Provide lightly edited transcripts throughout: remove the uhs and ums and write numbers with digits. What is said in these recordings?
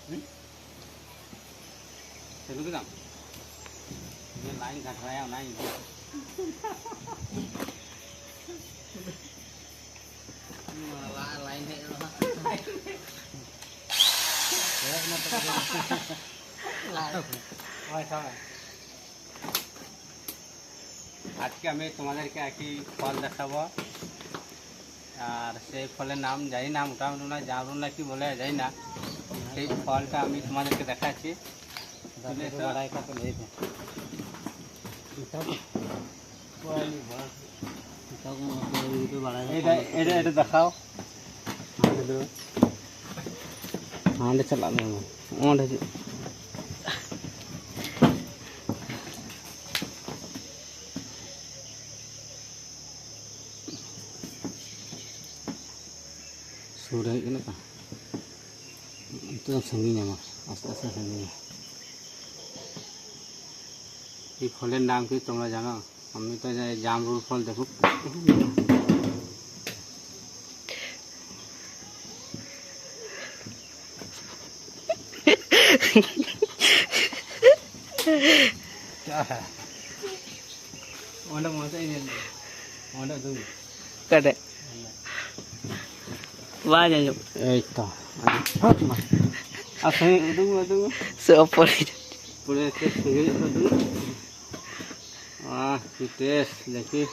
चलो किधर ये लाइन घट रहा है लाइन लाइन है आज के हमें तुम्हादेरके একই ফল দেখাবো আর সেই ফলের নাম জানি না মোটামুটি না জানুন না কি বলে জানি না সেই ফলটা আমি তোমাদেরকে দেখাচ্ছি এটা দেখাও हाँ चला सूर है ना तो संगी आस्ते आस्ते संगी ये फलेर नाम कि तुम्हारा जानो हमें तो जामरुल फल देखो क्या है ओंडा मत ये ओंडा दू कटे वाह जाओ एक हट मा असली दू से ऊपर पूरे से सही दू की टेस्ट देखिए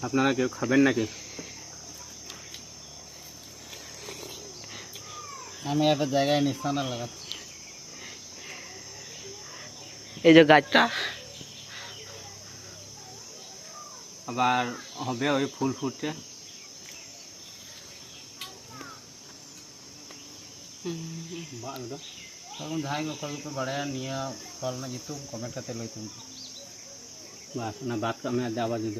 আপনারা কেউ খাবেন নাকি আমি একটা জায়গায় নিশানা লাগাচ্ছি এই যে গাছটা আবার হবে ওই ফুল ফুটছে তখন যাই ফল को बढ़ाया निया फल ना जितु कमेंट करते लो तुम बस ना बात का मैं आवाज